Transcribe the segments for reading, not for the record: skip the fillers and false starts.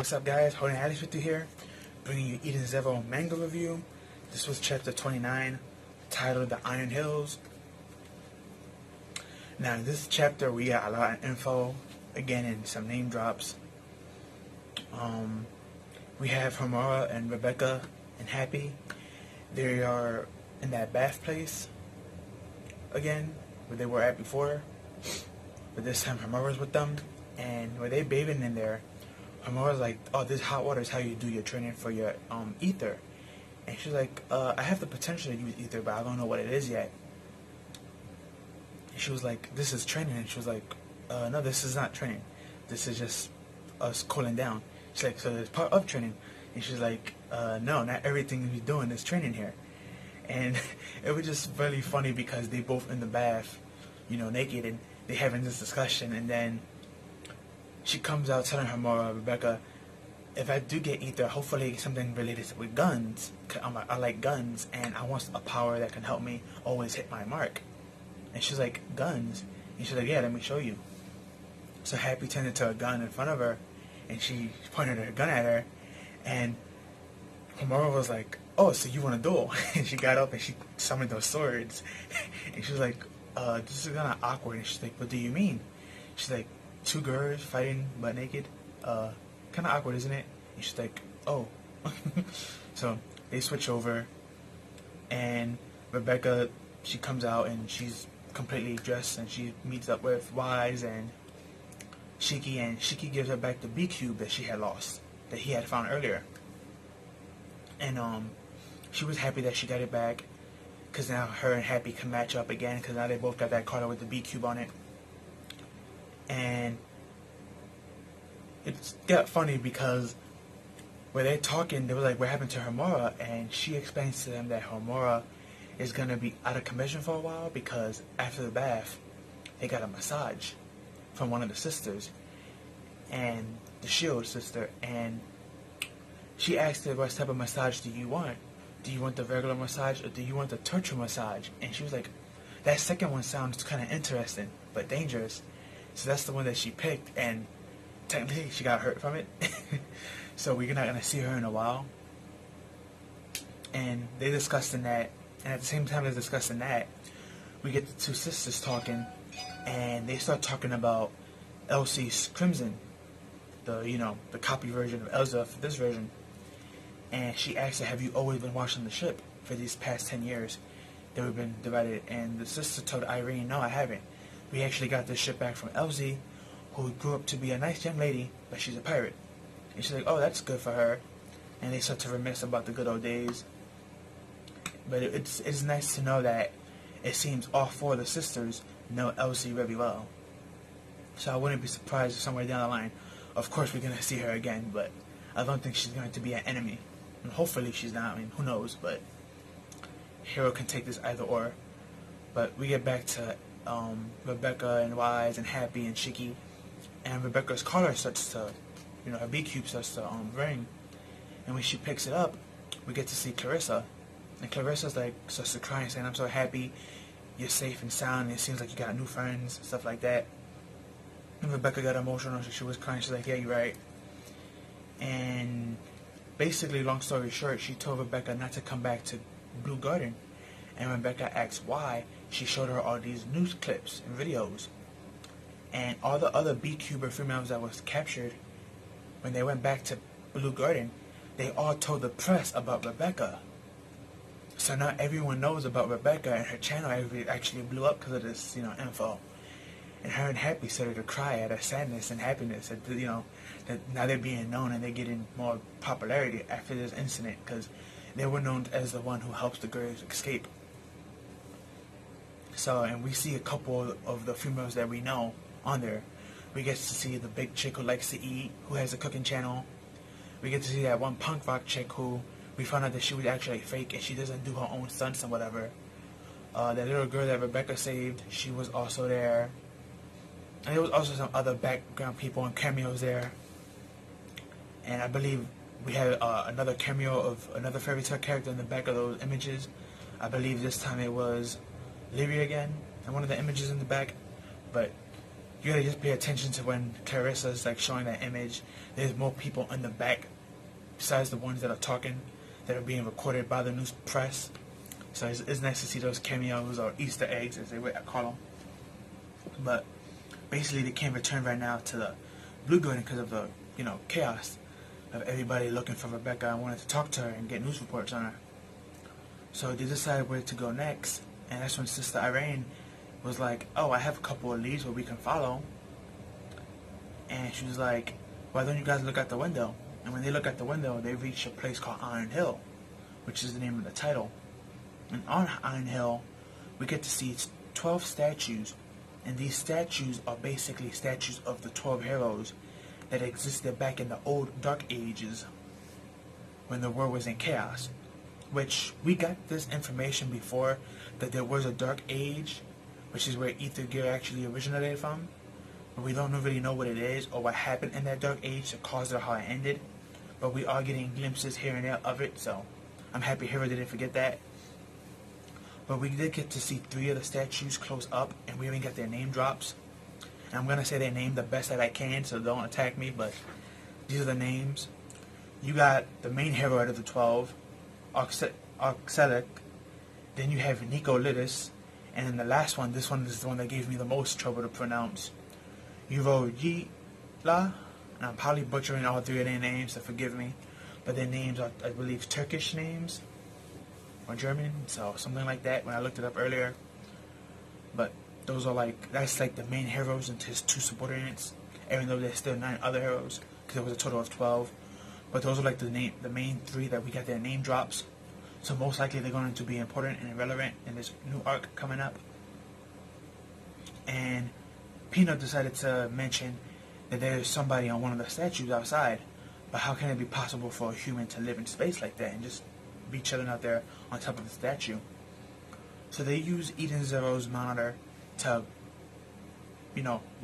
What's up, guys? Holding Alice with you here, bringing you Eden Zevo manga review. This was chapter 29, titled The Iron Hills. Now, in this chapter, we got a lot of info, again, and some name drops. We have Homura and Rebecca and Happy. They are in that bath place again, where they were at before. But this time, Homura's with them, and where they bathing in there, Homura's like, oh, this hot water is how you do your training for your ether. And she's like, I have the potential to use ether, but I don't know what it is yet. And she was like, this is training. And she was like, no, this is not training. This is just us cooling down. She's like, so it's part of training. And she's like, no, not everything we're doing is training here. And it was just really funny because they both in the bath, you know, naked, and they having this discussion. And then she comes out telling Homura, Rebecca, if I do get ether, hopefully something related with guns. I like guns, and I want a power that can help me always hit my mark. And she's like, guns? And she's like, yeah, let me show you. So Happy turned into a gun in front of her, and she pointed her gun at her, and Homura was like, oh, so you want a duel? And she got up and she summoned those swords. And she was like, this is kind of awkward. And she's like, what do you mean? She's like, two girls fighting butt naked? Kind of awkward, isn't it? And she's like, oh. So they switch over, and Rebecca, she comes out and she's completely dressed, and she meets up with Wise and Shiki, and Shiki gives her back the B cube that she had lost, that he had found earlier. And she was happy that she got it back, because now her and Happy can match up again, because now they both got that card with the B cube on it. And it's got funny because when they're talking, they were like, what happened to Homura? And she explains to them that Homura is going to be out of commission for a while, because after the bath, they got a massage from one of the sisters, and the Shield sister, and she asked her, what type of massage do you want? Do you want the regular massage, or do you want the torture massage? And she was like, that second one sounds kind of interesting, but dangerous. So that's the one that she picked, and technically she got hurt from it. So we're not going to see her in a while. And they discussing that, and at the same time they're discussing that, we get the two sisters talking, and they start talking about Elsie's Crimson, the copy version of Elsa for this version. And she asks her, have you always been watching the ship for these past 10 years that we've been divided? And the sister told Irene, no, I haven't. We actually got this ship back from Elsie, who grew up to be a nice young lady, but she's a pirate. And she's like, oh, that's good for her. And they start to reminisce about the good old days. But it's nice to know that it seems all four of the sisters know Elsie really well. So I wouldn't be surprised if somewhere down the line, of course we're going to see her again, but I don't think she's going to be an enemy. And hopefully she's not. I mean, who knows, but Hero can take this either or. But we get back to Rebecca and Wise and Happy and Shiki, and Rebecca's collar starts to, her B cube starts to ring, and when she picks it up, we get to see Clarissa, and Clarissa's like starts to cry and saying, I'm so happy you're safe and sound, and it seems like you got new friends, stuff like that. And Rebecca got emotional, so she was crying. She's like, yeah, you're right. And basically, long story short, she told Rebecca not to come back to Blue Garden. And Rebecca asked why. She showed her all these news clips and videos. And all the other B-Cuber females that was captured, when they went back to Blue Garden, they all told the press about Rebecca. So now everyone knows about Rebecca, and her channel actually blew up because of this, info. And her and Happy started to cry at her sadness and happiness that, that now they're being known and they're getting more popularity after this incident, because they were known as the one who helps the girls escape. So, and we see a couple of the females that we know on there. We get to see the big chick who likes to eat, who has a cooking channel. We get to see that one punk rock chick who we found out that she was actually fake and she doesn't do her own stunts and whatever. That little girl that Rebecca saved, she was also there. And there was also some other background people and cameos there. And I believe we had another cameo of another fairy tale character in the back of those images. I believe this time it was Lyria again, and one of the images in the back. But you gotta just pay attention to when Clarissa's like showing that image. There's more people in the back besides the ones that are talking, that are being recorded by the news press. So it's nice to see those cameos or Easter eggs, as they would call them. But basically, they can't return right now to the Blue Building because of the chaos of everybody looking for Rebecca and wanted to talk to her and get news reports on her. So they decided where to go next, and that's when Sister Irene was like, "Oh, I have a couple of leads where we can follow." And she was like, "Why don't you guys look out the window?" And when they look out the window, they reach a place called Iron Hill, which is the name of the title. And on Iron Hill, we get to see 12 statues, and these statues are basically statues of the 12 heroes that existed back in the old Dark Ages, when the world was in chaos. Which, we got this information before, that there was a Dark Age, which is where Ether Gear actually originated from, but we don't really know what it is or what happened in that Dark Age that caused it or how it ended. But we are getting glimpses here and there of it, so I'm happy Hero didn't forget that. But we did get to see 3 of the statues close up, and we even got their name drops. And I'm going to say their name the best that I can, so don't attack me, but these are the names. You got the main hero out of the 12, Oxalic. Then you have Nico Lidis. And then the last one, this one is the one that gave me the most trouble to pronounce, Yuvojila. And I'm probably butchering all 3 of their names, so forgive me. But their names are, I believe, Turkish names. Or German, so something like that when I looked it up earlier. But those are that's like the main heroes and his 2 subordinates, even though there's still 9 other heroes, because there was a total of 12. But those are like the main 3 that we got their name drops. So most likely they're going to be important and relevant in this new arc coming up. And Peanut decided to mention that there's somebody on one of the statues outside. But how can it be possible for a human to live in space like that and just be chilling out there on top of the statue? So they use Eden Zero's monitor to,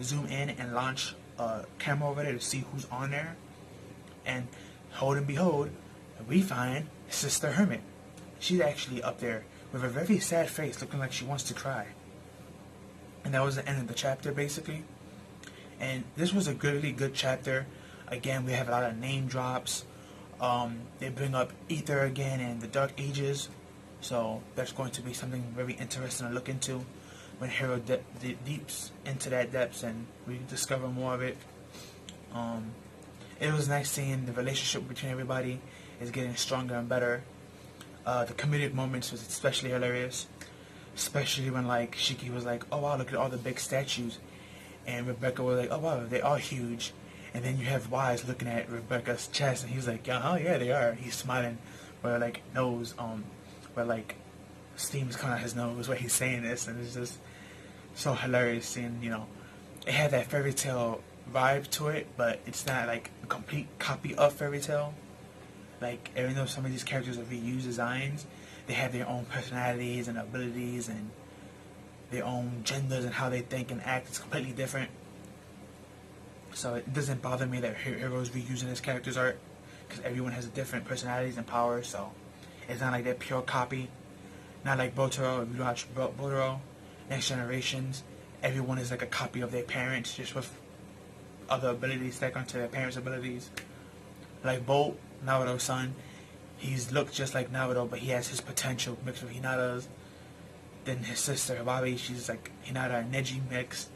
zoom in and launch a camera over there to see who's on there. And hold and behold, we find Sister Hermit. She's actually up there with a very sad face, looking like she wants to cry. And that was the end of the chapter, basically. And this was a really good chapter. Again, we have a lot of name drops. They bring up Ether again and the Dark Ages. So that's going to be something very interesting to look into when Hero deeps into that depths and we discover more of it. It was nice seeing the relationship between everybody is getting stronger and better. The comedic moments was especially hilarious. Especially when Shiki was like, "Oh wow, look at all the big statues." And Rebecca was like, "Oh wow, they are huge." And then you have Wise looking at Rebecca's chest, and he's like, "Oh yeah, they are." He's smiling, where nose, where steam's coming out his nose, where he's saying this, and it's just so hilarious. Seeing, it had that fairy tale vibe to it, but it's not a complete copy of fairy tale. Even though some of these characters are reused designs, they have their own personalities and abilities and their own genders and how they think and act. It's completely different. So it doesn't bother me that Hero's reusing his character's art, because everyone has different personalities and powers, so it's not like that pure copy. Not like Botaro. If you watch Botaro, Next Generations, everyone is like a copy of their parents, just with other abilities stacked onto their parents' abilities. Like Bolt, Naruto's son, he's looked just like Naruto, but he has his potential mixed with Hinata's. Then his sister, Bobby, she's like Hinata and Neji mixed,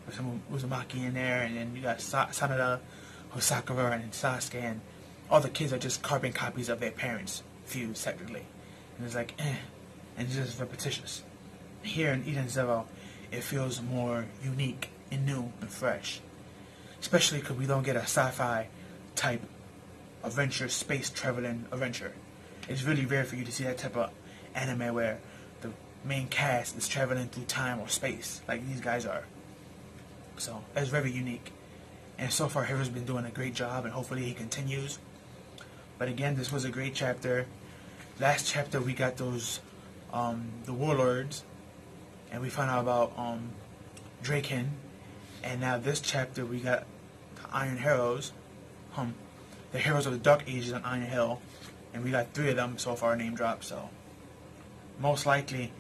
with some Uzumaki in there, and then you got Sanada, Hosakura, and Sasuke, and all the kids are just carbon copies of their parents, fused technically. And it's and it's just repetitious. Here in Eden Zero, it feels more unique and new and fresh. Especially because we don't get a sci-fi type adventure, space traveling adventure. It's really rare for you to see that type of anime where the main cast is traveling through time or space, like these guys are. So that's very unique. And so far, Hero's been doing a great job, and hopefully he continues. But again, this was a great chapter. Last chapter, we got those, the warlords, and we found out about Draken. And now this chapter, we got the Iron Heroes, the heroes of the Dark Ages on Iron Hill, and we got 3 of them so far name dropped. So most likely,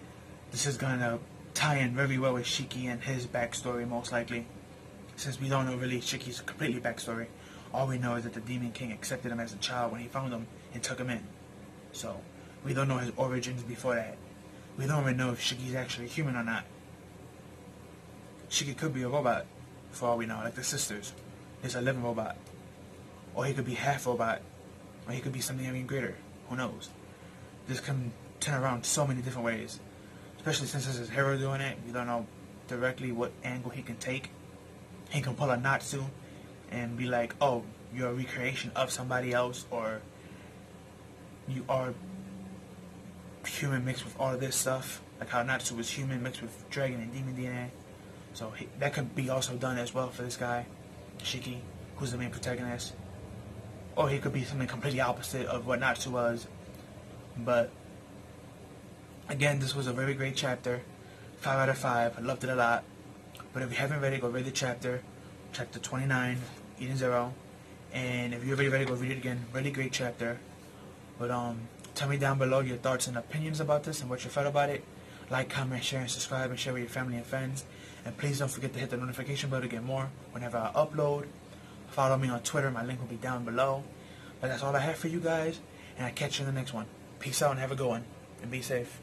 this is gonna tie in very well with Shiki and his backstory, most likely. since we don't know really Shiki's completely backstory, all we know is that the Demon King accepted him as a child when he found him and took him in. So, we don't know his origins before that. We don't even know if Shiki's actually human or not. Shiki could be a robot, for all we know, like the sisters. It's a living robot. Or he could be half robot, or he could be something even greater. Who knows? This can turn around so many different ways. Especially since it's his hero doing it, we don't know directly what angle he can take. He can pull a Natsu and be like, oh, you're a recreation of somebody else, or you are human mixed with all of this stuff. Like how Natsu was human mixed with dragon and demon DNA. So that could be also done as well for this guy, Shiki, who's the main protagonist. Or he could be something completely opposite of what Natsu was. But again, this was a very great chapter. 5 out of 5. I loved it a lot. But if you haven't read it, go read the chapter. Chapter 29, Eden Zero. And if you're already ready, go read it again. Really great chapter. But tell me down below your thoughts and opinions about this and what you felt about it. Like, comment, share, and subscribe, and share with your family and friends. And please don't forget to hit the notification bell to get more whenever I upload. Follow me on Twitter. My link will be down below. But that's all I have for you guys. And I'll catch you in the next one. Peace out and have a good one. And be safe.